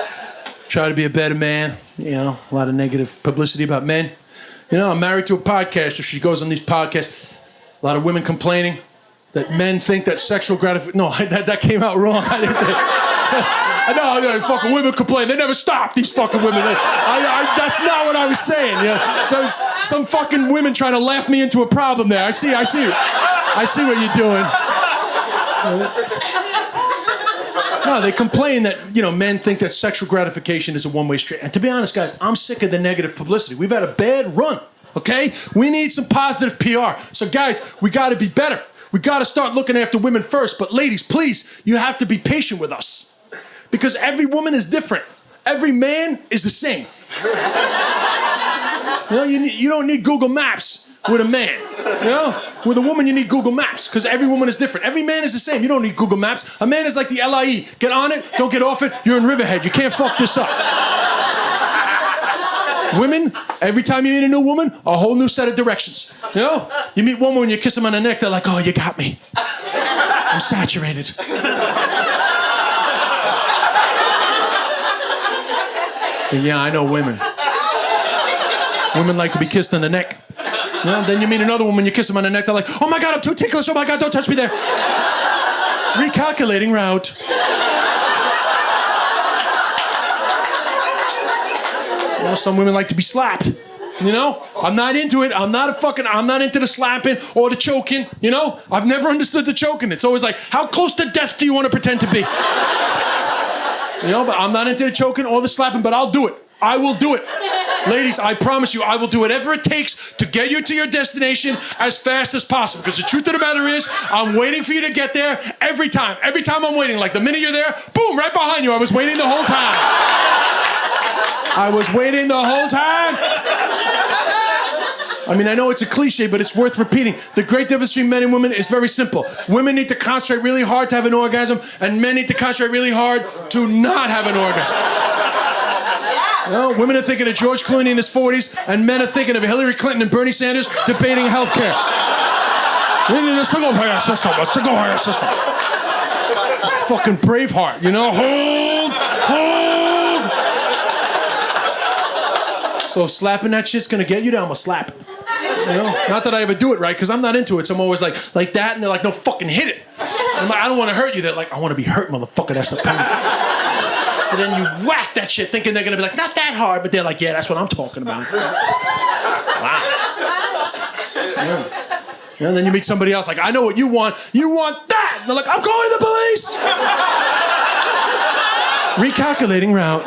Try to be a better man. You know, a lot of negative publicity about men. You know, I'm married to a podcaster. She goes on these podcasts. A lot of women complaining that men think that sexual gratification... No, that came out wrong. I didn't think... I know, fucking women complain. They never stop, these fucking women. That's not what I was saying. You know? So it's some fucking women trying to laugh me into a problem there. I see what you're doing. No, they complain that, you know, men think that sexual gratification is a one-way street. And to be honest, guys, I'm sick of the negative publicity. We've had a bad run, okay? We need some positive PR. So, guys, we got to be better. We got to start looking after women first. But, ladies, please, you have to be patient with us. Because every woman is different. Every man is the same. You know, you don't need Google Maps with a man. You know? With a woman, you need Google Maps, because every woman is different. Every man is the same. You don't need Google Maps. A man is like the LIE. Get on it, don't get off it, you're in Riverhead. You can't fuck this up. Women, every time you meet a new woman, a whole new set of directions. You know? You meet one woman, you kiss them on the neck, they're like, oh, you got me. I'm saturated. Yeah, I know women. Women like to be kissed on the neck. Then you meet another woman, you kiss them on the neck, they're like, oh my God, I'm too ticklish, oh my God, don't touch me there. Recalculating route. Some women like to be slapped. I'm not into it. I'm not into the slapping or the choking. I've never understood the choking. It's always like, how close to death do you want to pretend to be? But I'm not into the choking or the slapping, but I'll do it. I will do it. Ladies, I promise you, I will do whatever it takes to get you to your destination as fast as possible. Because the truth of the matter is, I'm waiting for you to get there every time. Every time I'm waiting. Like the minute you're there, boom, right behind you. I was waiting the whole time. I was waiting the whole time. I mean, I know it's a cliche, but it's worth repeating. The great difference between men and women is very simple. Women need to concentrate really hard to have an orgasm, and men need to concentrate really hard to not have an orgasm. Women are thinking of George Clooney in his 40s, and men are thinking of Hillary Clinton and Bernie Sanders debating health care. We need a single-payer system, Fucking Braveheart, Hold. So if slapping that shit's gonna get you there, I'm gonna slap it. Not that I ever do it right, because I'm not into it. So I'm always like that, and they're like, no, fucking hit it. I'm like, I don't want to hurt you. They're like, I want to be hurt, motherfucker. That's the pain. So then you whack that shit, thinking they're gonna be like, not that hard, but they're like, yeah, that's what I'm talking about. Wow. And then you meet somebody else, like, I know what you want. You want that. And they're like, I'm calling the police. Recalculating route.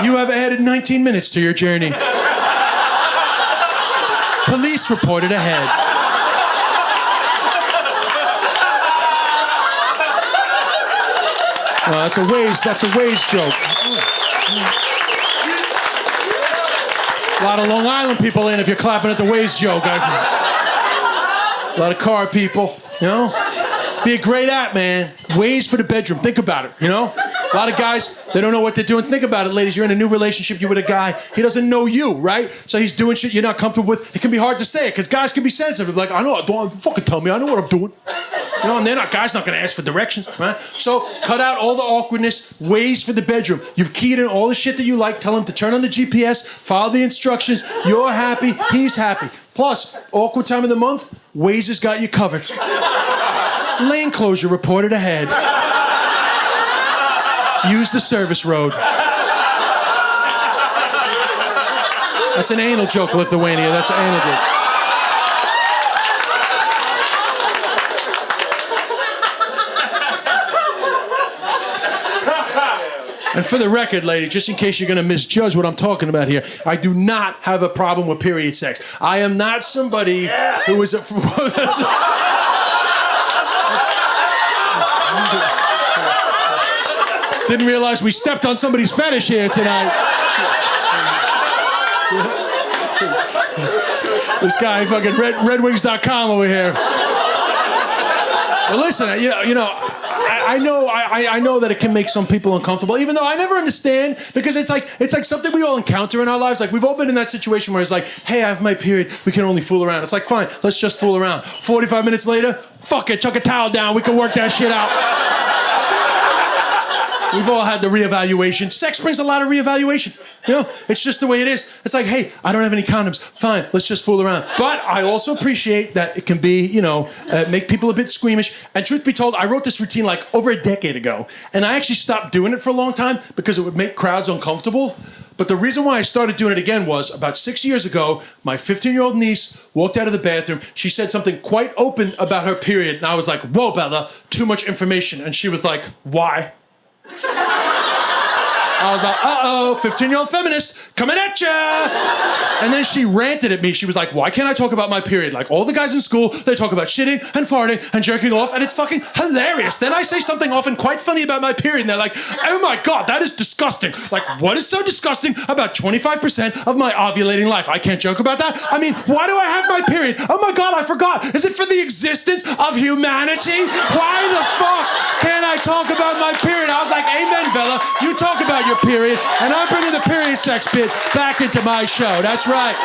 You have added 19 minutes to your journey. Police reported ahead. Well, that's a Waze joke. A lot of Long Island people in if you're clapping at the Waze joke. A lot of car people, Be a great app, man. Waze for the bedroom. Think about it, A lot of guys, they don't know what they're doing. Think about it, ladies. You're in a new relationship. You're with a guy. He doesn't know you, right? So he's doing shit you're not comfortable with. It can be hard to say it because guys can be sensitive. Like, I know, don't fucking tell me. I know what I'm doing. And guys not going to ask for directions, right? So cut out all the awkwardness. Waze for the bedroom. You've keyed in all the shit that you like. Tell him to turn on the GPS. Follow the instructions. You're happy. He's happy. Plus, awkward time of the month, Waze has got you covered. Lane closure reported ahead. Use the service road. That's an anal joke, Lithuania. That's an anal joke. And for the record, lady, just in case you're going to misjudge what I'm talking about here, I do not have a problem with period sex. I am not somebody who is a... Didn't realize we stepped on somebody's fetish here tonight. This guy, fucking redwings.com over here. But listen, I know that it can make some people uncomfortable, even though I never understand, because it's like something we all encounter in our lives. Like, we've all been in that situation where it's like, hey, I have my period, we can only fool around. It's like, fine, let's just fool around. 45 minutes later, fuck it, chuck a towel down, we can work that shit out. We've all had the reevaluation. Sex brings a lot of reevaluation. It's just the way it is. It's like, hey, I don't have any condoms. Fine, let's just fool around. But I also appreciate that it can be, make people a bit squeamish. And truth be told, I wrote this routine like over a decade ago. And I actually stopped doing it for a long time because it would make crowds uncomfortable. But the reason why I started doing it again was about 6 years ago, my 15-year-old niece walked out of the bathroom. She said something quite open about her period. And I was like, whoa, Bella, too much information. And she was like, why? I was like, uh-oh, 15-year-old feminist coming at ya. And then she ranted at me. She was like, why can't I talk about my period? Like, all the guys in school, they talk about shitting and farting and jerking off, and it's fucking hilarious. Then I say something often quite funny about my period, and they're like, oh my God, that is disgusting. Like, what is so disgusting about 25% of my ovulating life? I can't joke about that. I mean, why do I have my period? Oh my God, I forgot. Is it for the existence of humanity? Why the fuck can't I talk about my period? I was like, amen, Bella. You talk about your period, and I'm bringing the period sex bit back into my show. That's right.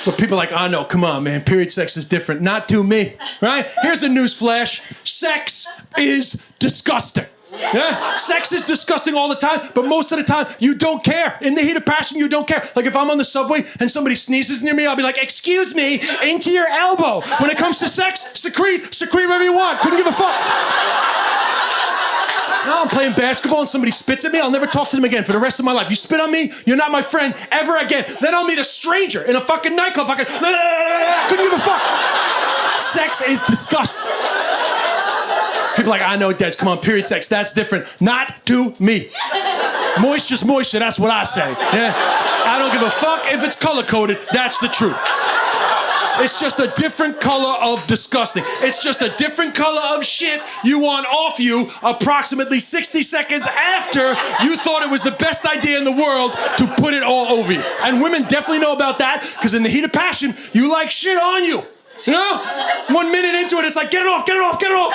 But people are like, oh no, come on, man. Period sex is different. Not to me, right? Here's a news flash. Sex is disgusting. Yeah, sex is disgusting all the time, but most of the time, you don't care. In the heat of passion, you don't care. Like if I'm on the subway and somebody sneezes near me, I'll be like, excuse me, into your elbow. When it comes to sex, secrete whatever you want. Couldn't give a fuck. Now I'm playing basketball and somebody spits at me, I'll never talk to them again for the rest of my life. You spit on me, you're not my friend ever again. Then I'll meet a stranger in a fucking nightclub. Couldn't give a fuck. Sex is disgusting. People are like, I know, Des, come on, period sex, that's different. Not to me. Moisture's moisture, that's what I say. Yeah? I don't give a fuck if it's color-coded, that's the truth. It's just a different color of disgusting. It's just a different color of shit you want off you approximately 60 seconds after you thought it was the best idea in the world to put it all over you. And women definitely know about that, because in the heat of passion, you like shit on you. You know? 1 minute into it, it's like, get it off, get it off, get it off.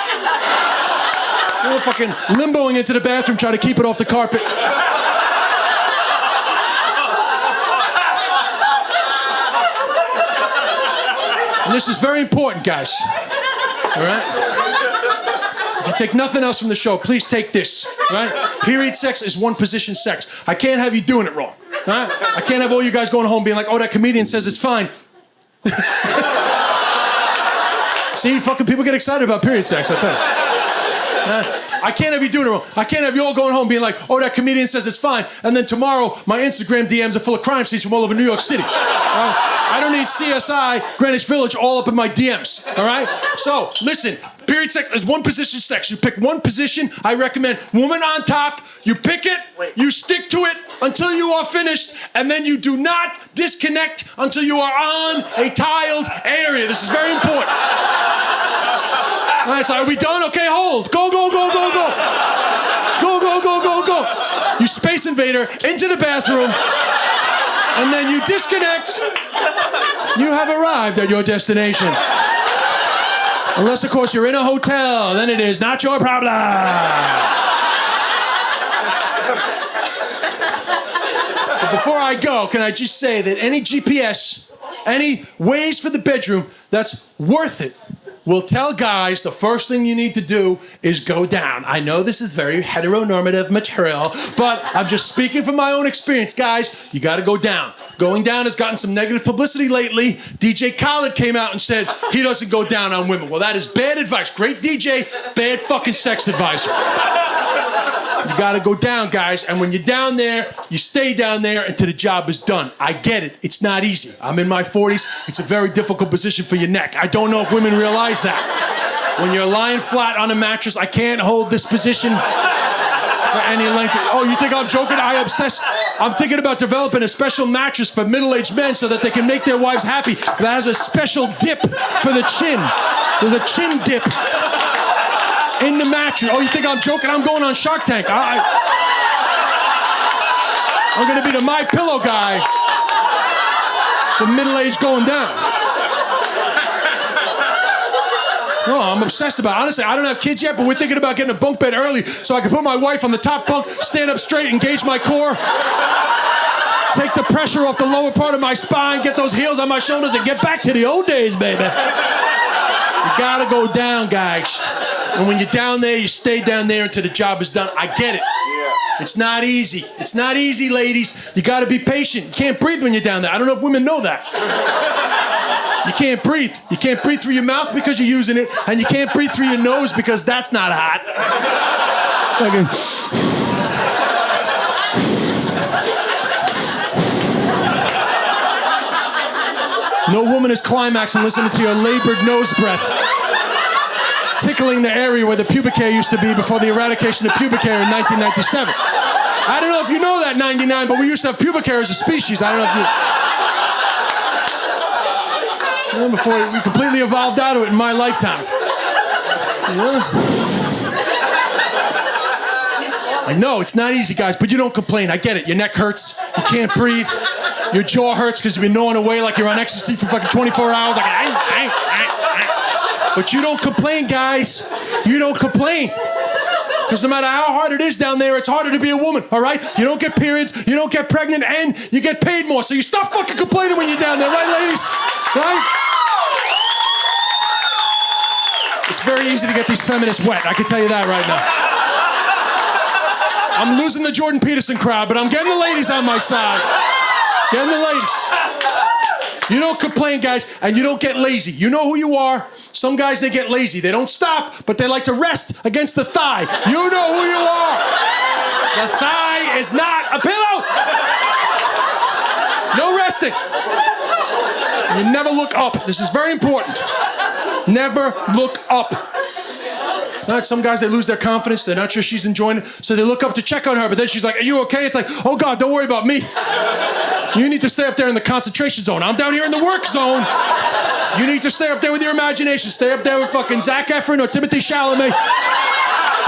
You're fucking limboing into the bathroom trying to keep it off the carpet. And this is very important, guys. All right? If you take nothing else from the show, please take this. All right? Period sex is one position sex. I can't have you doing it wrong. All right? I can't have all you guys going home being like, oh, that comedian says it's fine. See, fucking people get excited about period sex, I tell you. I can't have you doing it wrong. I can't have you all going home being like, oh, that comedian says it's fine, and then tomorrow my Instagram DMs are full of crime scenes from all over New York City. I don't need CSI, Greenwich Village all up in my DMs, all right? So, listen, period sex is one position sex. You pick one position. I recommend woman on top. You pick it, you stick to it until you are finished, and then you do not disconnect until you are on a tiled area. This is very important. All right, so are we done? Okay, hold. Go, go, go, go, go. Go, go, go, go, go. You space invader into the bathroom, and then you disconnect. You have arrived at your destination. Unless, of course, you're in a hotel, then it is not your problem. But before I go, can I just say that any GPS, any ways for the bedroom that's worth it, will tell guys the first thing you need to do is go down. I know this is very heteronormative material, but I'm just speaking from my own experience. Guys, you gotta go down. Going down has gotten some negative publicity lately. DJ Khaled came out and said he doesn't go down on women. Well, that is bad advice. Great DJ, bad fucking sex advisor. You gotta go down, guys, and when you're down there, you stay down there until the job is done. I get it. It's not easy. I'm in my 40s. It's a very difficult position for your neck. I don't know if women realize that. When you're lying flat on a mattress, I can't hold this position for any length. Oh, you think I'm joking? I'm thinking about developing a special mattress for middle-aged men so that they can make their wives happy. That has a special dip for the chin. There's a chin dip in the mattress. Oh, you think I'm joking? I'm going on Shark Tank. I'm gonna be the My Pillow guy for middle-aged going down. No, I'm obsessed about it. Honestly, I don't have kids yet, but we're thinking about getting a bunk bed early so I can put my wife on the top bunk, stand up straight, engage my core, take the pressure off the lower part of my spine, get those heels on my shoulders, and get back to the old days, baby. You gotta go down, guys. And when you're down there, you stay down there until the job is done. I get it. It's not easy. It's not easy, ladies. You gotta be patient. You can't breathe when you're down there. I don't know if women know that. You can't breathe. You can't breathe through your mouth because you're using it, and you can't breathe through your nose because that's not hot. No woman is climaxing listening to your labored nose breath, tickling the area where the pubic hair used to be before the eradication of pubic hair in 1997. I don't know if you know that, 99, but we used to have pubic hair as a species. I don't know if you... before we completely evolved out of it in my lifetime. Yeah. I know, it's not easy, guys, but you don't complain. I get it. Your neck hurts. You can't breathe. Your jaw hurts because you've been gnawing away like you're on ecstasy for fucking 24 hours. Like, but you don't complain, guys. You don't complain. Because no matter how hard it is down there, it's harder to be a woman, all right? You don't get periods, you don't get pregnant, and you get paid more. So you stop fucking complaining when you're down there, right, ladies? Right? It's very easy to get these feminists wet. I can tell you that right now. I'm losing the Jordan Peterson crowd, but I'm getting the ladies on my side. Getting the ladies. You don't complain, guys, and you don't get lazy. You know who you are. Some guys, they get lazy. They don't stop, but they like to rest against the thigh. You know who you are. The thigh is not a pillow. No resting. You never look up. This is very important. Never look up. Not some guys, they lose their confidence. They're not sure she's enjoying it, so they look up to check on her, but then she's like, are you okay? It's like, oh God, don't worry about me. You need to stay up there in the concentration zone. I'm down here in the work zone. You need to stay up there with your imagination. Stay up there with fucking Zac Efron or Timothée Chalamet,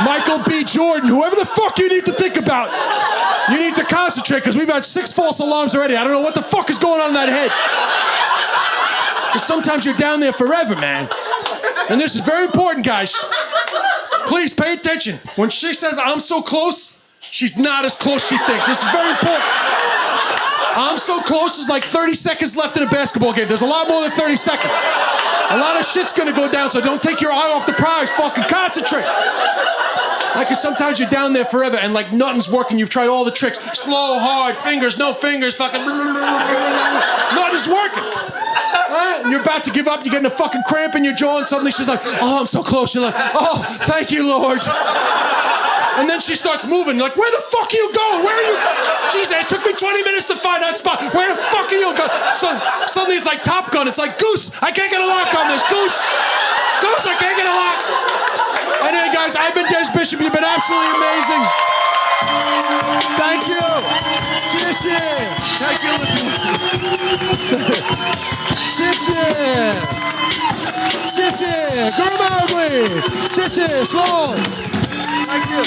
Michael B. Jordan, whoever the fuck you need to think about. You need to concentrate, because we've had 6 false alarms already. I don't know what the fuck is going on in that head. Because sometimes you're down there forever, man. And this is very important, guys. Please pay attention. When she says, I'm so close, she's not as close as she thinks. This is very important. I'm so close is like 30 seconds left in a basketball game. There's a lot more than 30 seconds. A lot of shit's gonna go down, so don't take your eye off the prize. Fucking concentrate. Like, cause sometimes you're down there forever and like nothing's working. You've tried all the tricks. Slow, hard, fingers, no fingers, fucking nothing's working. And you're about to give up, you're getting a fucking cramp in your jaw, and suddenly she's like, oh, I'm so close. You're like, oh, thank you, Lord. And then she starts moving. You're like, where the fuck are you going? Where are you? Jeez, it took me 20 minutes to find that spot. Where the fuck are you going? Suddenly it's like Top Gun. It's like, Goose, I can't get a lock on this. Goose, I can't get a lock. Anyway, guys, I've been Des Bishop. You've been absolutely amazing. Thank you. Thank you. Slow. Thank you.